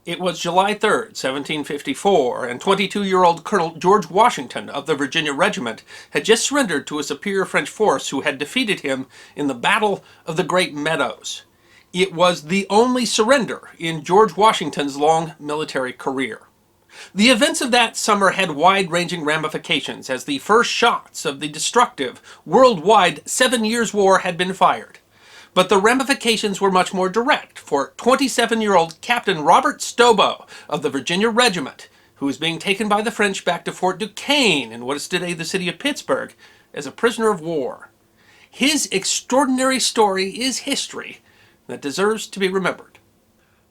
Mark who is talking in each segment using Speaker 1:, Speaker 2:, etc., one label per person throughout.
Speaker 1: It was July 3rd, 1754, and 22-year-old Colonel George Washington of the Virginia Regiment had just surrendered to a superior French force who had defeated him in the Battle of the Great Meadows. It was the only surrender in George Washington's long military career. The events of that summer had wide-ranging ramifications as the first shots of the destructive, worldwide 7 Years' War had been fired. But the ramifications were much more direct for 27-year-old Captain Robert Stobo of the Virginia Regiment, who was being taken by the French back to Fort Duquesne in what is today the city of Pittsburgh as a prisoner of war. His extraordinary story is history that deserves to be remembered.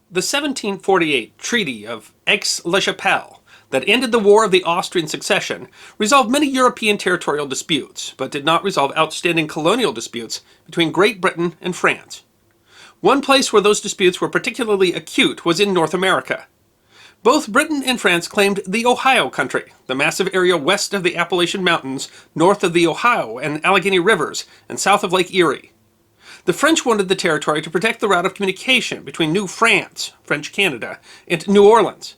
Speaker 1: The 1748 Treaty of Aix-la-Chapelle that ended the War of the Austrian Succession resolved many European territorial disputes, but did not resolve outstanding colonial disputes between Great Britain and France. One place where those disputes were particularly acute was in North America. Both Britain and France claimed the Ohio Country, the massive area west of the Appalachian Mountains, north of the Ohio and Allegheny Rivers, and south of Lake Erie. The French wanted the territory to protect the route of communication between New France, French Canada, and New Orleans.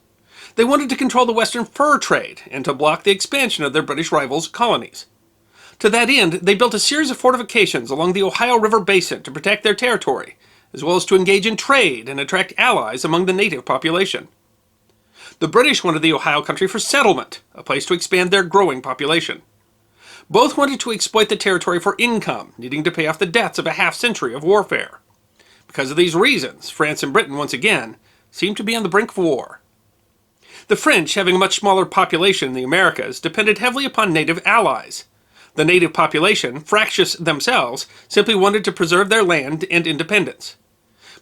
Speaker 1: They wanted to control the western fur trade and to block the expansion of their British rivals' colonies. To that end, they built a series of fortifications along the Ohio River basin to protect their territory, as well as to engage in trade and attract allies among the native population. The British wanted the Ohio Country for settlement, a place to expand their growing population. Both wanted to exploit the territory for income, needing to pay off the debts of a half-century of warfare. Because of these reasons, France and Britain, once again, seemed to be on the brink of war. The French, having a much smaller population in the Americas, depended heavily upon native allies. The native population, fractious themselves, simply wanted to preserve their land and independence.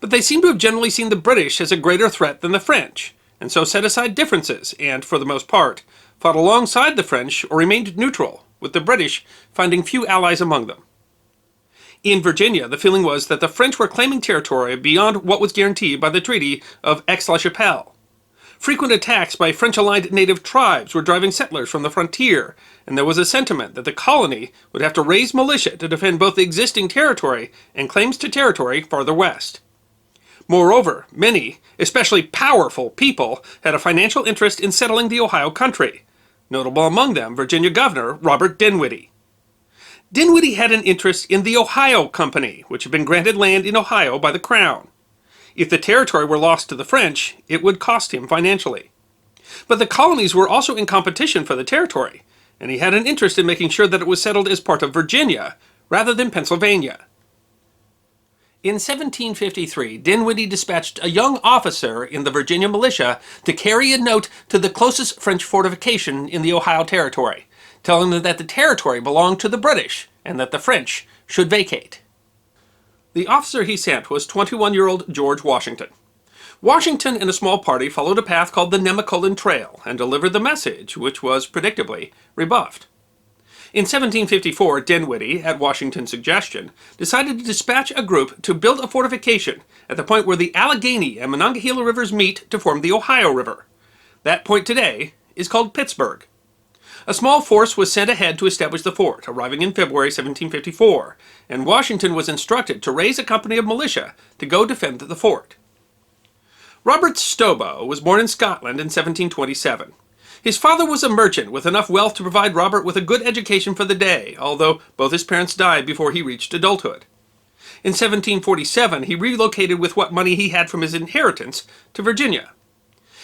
Speaker 1: But they seem to have generally seen the British as a greater threat than the French, and so set aside differences and, for the most part, fought alongside the French or remained neutral, with the British finding few allies among them. In Virginia, the feeling was that the French were claiming territory beyond what was guaranteed by the Treaty of Aix-la-Chapelle. Frequent attacks by French-aligned native tribes were driving settlers from the frontier, and there was a sentiment that the colony would have to raise militia to defend both the existing territory and claims to territory farther west. Moreover, many, especially powerful people, had a financial interest in settling the Ohio Country, notable among them Virginia Governor Robert Dinwiddie. Dinwiddie had an interest in the Ohio Company, which had been granted land in Ohio by the Crown. If the territory were lost to the French, it would cost him financially. But the colonies were also in competition for the territory, and he had an interest in making sure that it was settled as part of Virginia, rather than Pennsylvania. In 1753, Dinwiddie dispatched a young officer in the Virginia militia to carry a note to the closest French fortification in the Ohio Territory, telling them that the territory belonged to the British and that the French should vacate. The officer he sent was 21-year-old George Washington. Washington and a small party followed a path called the Nemacolin Trail and delivered the message, which was, predictably, rebuffed. In 1754, Dinwiddie, at Washington's suggestion, decided to dispatch a group to build a fortification at the point where the Allegheny and Monongahela rivers meet to form the Ohio River. That point today is called Pittsburgh. A small force was sent ahead to establish the fort, arriving in February 1754, and Washington was instructed to raise a company of militia to go defend the fort. Robert Stobo was born in Scotland in 1727. His father was a merchant with enough wealth to provide Robert with a good education for the day, although both his parents died before he reached adulthood. In 1747, he relocated with what money he had from his inheritance to Virginia.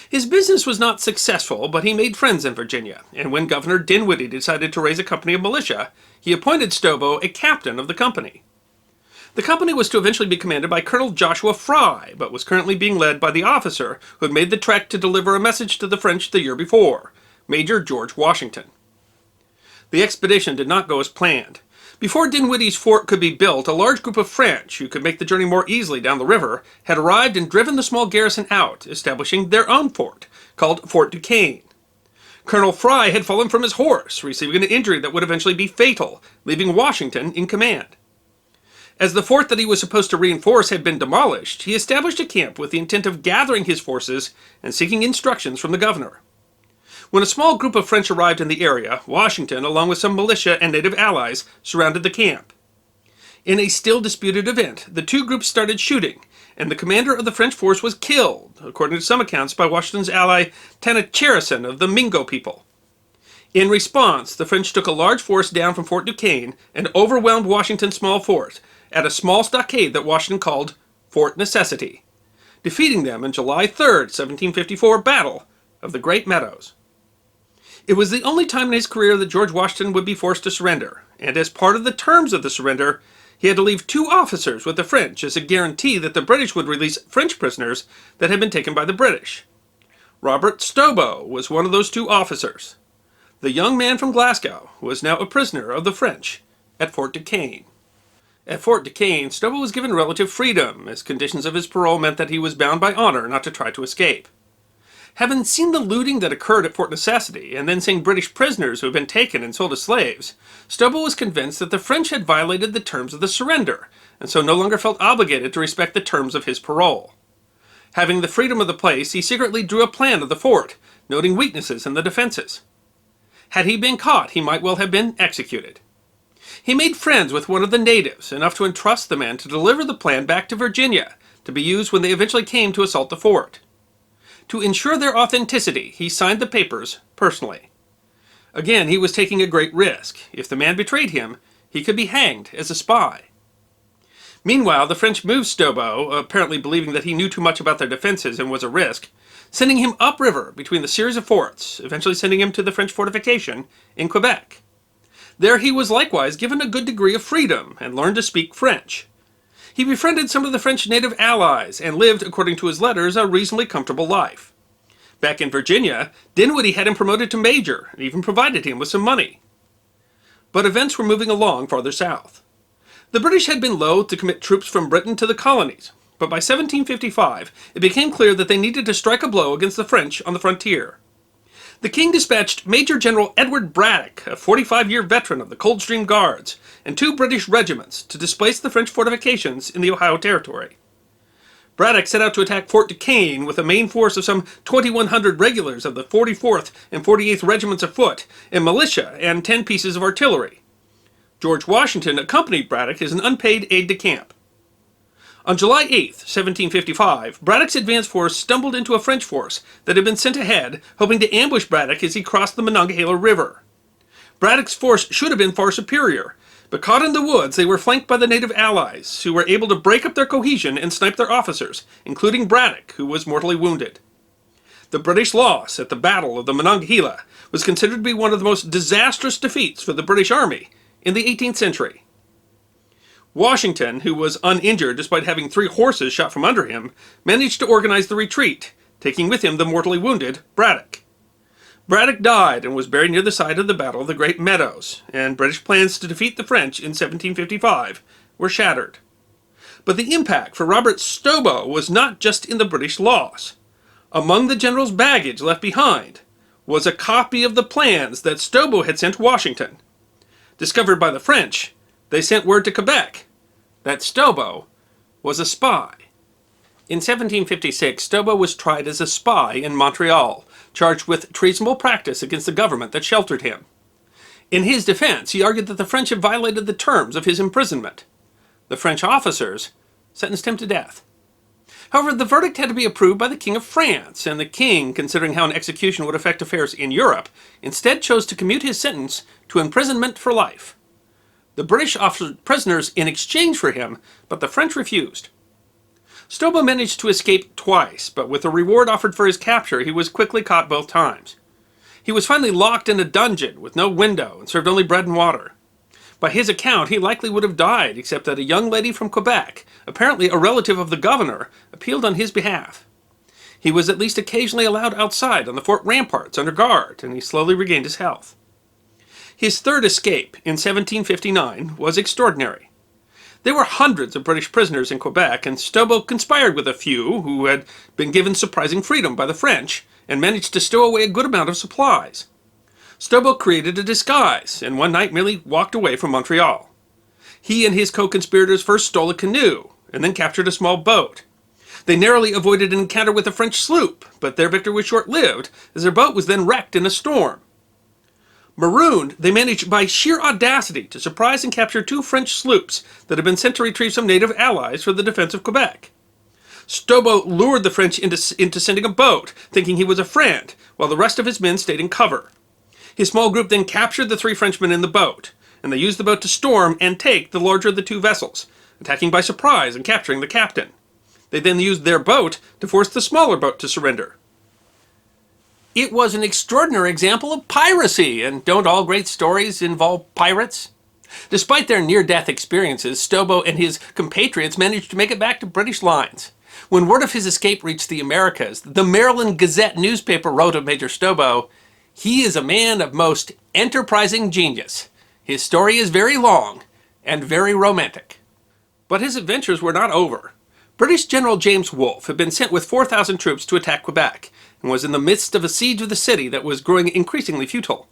Speaker 1: His business was not successful, but he made friends in Virginia, and when Governor Dinwiddie decided to raise a company of militia, he appointed Stobo a captain of the company. The company was to eventually be commanded by Colonel Joshua Fry, but was currently being led by the officer who had made the trek to deliver a message to the French the year before, Major George Washington. The expedition did not go as planned. Before Dinwiddie's fort could be built, a large group of French, who could make the journey more easily down the river, had arrived and driven the small garrison out, establishing their own fort, called Fort Duquesne. Colonel Fry had fallen from his horse, receiving an injury that would eventually be fatal, leaving Washington in command. As the fort that he was supposed to reinforce had been demolished, he established a camp with the intent of gathering his forces and seeking instructions from the governor. When a small group of French arrived in the area, Washington, along with some militia and native allies, surrounded the camp. In a still disputed event, the two groups started shooting, and the commander of the French force was killed, according to some accounts, by Washington's ally Tanacharison of the Mingo people. In response, the French took a large force down from Fort Duquesne and overwhelmed Washington's small fort at a small stockade that Washington called Fort Necessity, defeating them in July 3rd, 1754 Battle of the Great Meadows. It was the only time in his career that George Washington would be forced to surrender, and as part of the terms of the surrender, he had to leave 2 officers with the French as a guarantee that the British would release French prisoners that had been taken by the British. Robert Stobo was one of those 2 officers. The young man from Glasgow was now a prisoner of the French at Fort Duquesne. At Fort Duquesne, Stobo was given relative freedom, as conditions of his parole meant that he was bound by honor not to try to escape. Having seen the looting that occurred at Fort Necessity, and then seeing British prisoners who had been taken and sold as slaves, Stobo was convinced that the French had violated the terms of the surrender, and so no longer felt obligated to respect the terms of his parole. Having the freedom of the place, he secretly drew a plan of the fort, noting weaknesses in the defenses. Had he been caught, he might well have been executed. He made friends with one of the natives, enough to entrust the man to deliver the plan back to Virginia, to be used when they eventually came to assault the fort. To ensure their authenticity, he signed the papers personally. Again, he was taking a great risk. If the man betrayed him, he could be hanged as a spy. Meanwhile, the French moved Stobo, apparently believing that he knew too much about their defenses and was a risk, sending him upriver between the series of forts, eventually sending him to the French fortification in Quebec. There he was likewise given a good degree of freedom and learned to speak French. He befriended some of the French native allies and lived, according to his letters, a reasonably comfortable life. Back in Virginia, Dinwiddie had him promoted to major and even provided him with some money. But events were moving along farther south. The British had been loath to commit troops from Britain to the colonies, but by 1755 it became clear that they needed to strike a blow against the French on the frontier. The king dispatched Major General Edward Braddock, a 45-year veteran of the Coldstream Guards, and 2 British regiments to displace the French fortifications in the Ohio Territory. Braddock set out to attack Fort Duquesne with a main force of some 2,100 regulars of the 44th and 48th Regiments of Foot and militia and 10 pieces of artillery. George Washington accompanied Braddock as an unpaid aide-de-camp. On July 8, 1755, Braddock's advance force stumbled into a French force that had been sent ahead, hoping to ambush Braddock as he crossed the Monongahela River. Braddock's force should have been far superior, but caught in the woods, they were flanked by the native allies, who were able to break up their cohesion and snipe their officers, including Braddock, who was mortally wounded. The British loss at the Battle of the Monongahela was considered to be one of the most disastrous defeats for the British Army in the 18th century. Washington, who was uninjured despite having 3 horses shot from under him, managed to organize the retreat, taking with him the mortally wounded Braddock. Braddock died and was buried near the site of the Battle of the Great Meadows, and British plans to defeat the French in 1755 were shattered. But the impact for Robert Stobo was not just in the British loss. Among the general's baggage left behind was a copy of the plans that Stobo had sent Washington. Discovered by the French, they sent word to Quebec that Stobo was a spy. In 1756, Stobo was tried as a spy in Montreal, charged with treasonable practice against the government that sheltered him. In his defense, he argued that the French had violated the terms of his imprisonment. The French officers sentenced him to death. However, the verdict had to be approved by the King of France, and the king, considering how an execution would affect affairs in Europe, instead chose to commute his sentence to imprisonment for life. The British offered prisoners in exchange for him, but the French refused. Stobo managed to escape twice, but with the reward offered for his capture, he was quickly caught both times. He was finally locked in a dungeon with no window and served only bread and water. By his account, he likely would have died, except that a young lady from Quebec, apparently a relative of the governor, appealed on his behalf. He was at least occasionally allowed outside on the fort ramparts under guard, and he slowly regained his health. His third escape, in 1759, was extraordinary. There were hundreds of British prisoners in Quebec, and Stobo conspired with a few who had been given surprising freedom by the French and managed to stow away a good amount of supplies. Stobo created a disguise, and one night merely walked away from Montreal. He and his co-conspirators first stole a canoe, and then captured a small boat. They narrowly avoided an encounter with a French sloop, but their victory was short-lived, as their boat was then wrecked in a storm. Marooned, they managed by sheer audacity to surprise and capture 2 French sloops that had been sent to retrieve some native allies for the defense of Quebec. Stobo lured the French into sending a boat, thinking he was a friend, while the rest of his men stayed in cover. His small group then captured the 3 Frenchmen in the boat, and they used the boat to storm and take the larger of the 2 vessels, attacking by surprise and capturing the captain. They then used their boat to force the smaller boat to surrender. It was an extraordinary example of piracy, and don't all great stories involve pirates? Despite their near-death experiences, Stobo and his compatriots managed to make it back to British lines. When word of his escape reached the Americas, the Maryland Gazette newspaper wrote of Major Stobo, "He is a man of most enterprising genius. His story is very long and very romantic." But his adventures were not over. British General James Wolfe had been sent with 4,000 troops to attack Quebec, and was in the midst of a siege of the city that was growing increasingly futile.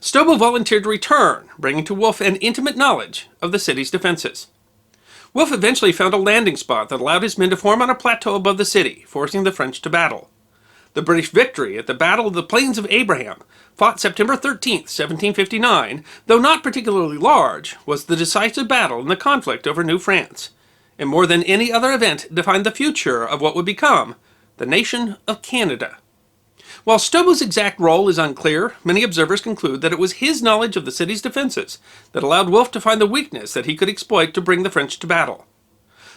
Speaker 1: Stobo volunteered to return, bringing to Wolfe an intimate knowledge of the city's defenses. Wolfe eventually found a landing spot that allowed his men to form on a plateau above the city, forcing the French to battle. The British victory at the Battle of the Plains of Abraham, fought September 13, 1759, though not particularly large, was the decisive battle in the conflict over New France, and more than any other event defined the future of what would become the nation of Canada. While Stobo's exact role is unclear, many observers conclude that it was his knowledge of the city's defenses that allowed Wolfe to find the weakness that he could exploit to bring the French to battle.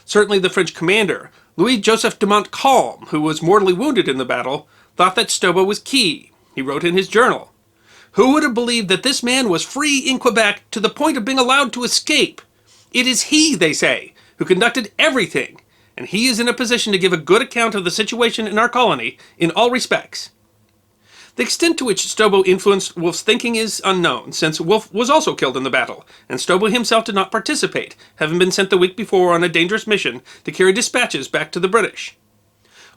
Speaker 1: Certainly the French commander, Louis-Joseph de Montcalm, who was mortally wounded in the battle, thought that Stobo was key. He wrote in his journal, "Who would have believed that this man was free in Quebec to the point of being allowed to escape? It is he, they say, who conducted everything, and he is in a position to give a good account of the situation in our colony in all respects." The extent to which Stobo influenced Wolfe's thinking is unknown, since Wolfe was also killed in the battle, and Stobo himself did not participate, having been sent the week before on a dangerous mission to carry dispatches back to the British.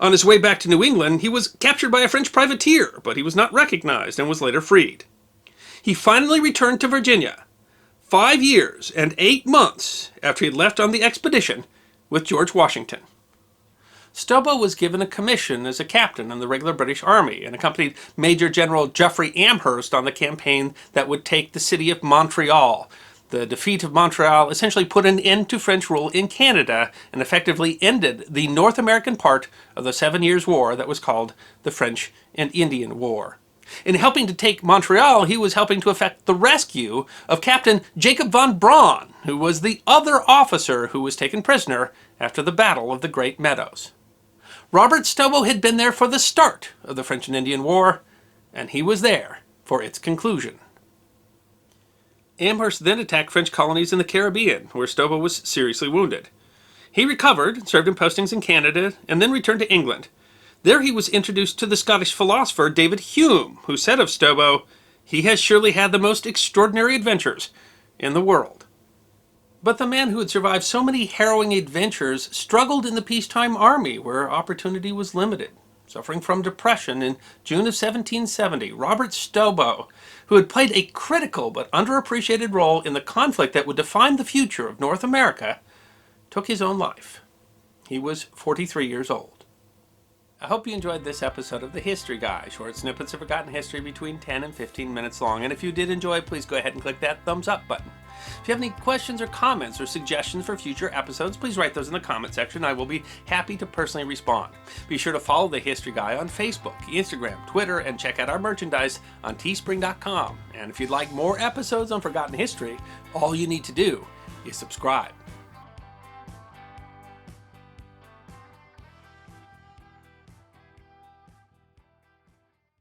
Speaker 1: On his way back to New England, he was captured by a French privateer, but he was not recognized and was later freed. He finally returned to Virginia, 5 years and 8 months after he had left on the expedition with George Washington. Stobo was given a commission as a captain in the regular British Army and accompanied Major General Geoffrey Amherst on the campaign that would take the city of Montreal. The defeat of Montreal essentially put an end to French rule in Canada and effectively ended the North American part of the 7 Years' War that was called the French and Indian War. In helping to take Montreal, he was helping to effect the rescue of Captain Jacob von Braun, who was the other officer who was taken prisoner after the Battle of the Great Meadows. Robert Stobo had been there for the start of the French and Indian War, and he was there for its conclusion. Amherst then attacked French colonies in the Caribbean, where Stobo was seriously wounded. He recovered, served in postings in Canada, and then returned to England. There he was introduced to the Scottish philosopher David Hume, who said of Stobo, "He has surely had the most extraordinary adventures in the world." But the man who had survived so many harrowing adventures struggled in the peacetime army, where opportunity was limited. Suffering from depression in June of 1770, Robert Stobo, who had played a critical but underappreciated role in the conflict that would define the future of North America, took his own life. He was 43 years old. I hope you enjoyed this episode of The History Guy, short snippets of forgotten history between 10 and 15 minutes long. And if you did enjoy, please go ahead and click that thumbs up button. If you have any questions or comments or suggestions for future episodes, please write those in the comment section. I will be happy to personally respond. Be sure to follow The History Guy on Facebook, Instagram, Twitter, and check out our merchandise on teespring.com. And if you'd like more episodes on forgotten history, all you need to do is subscribe.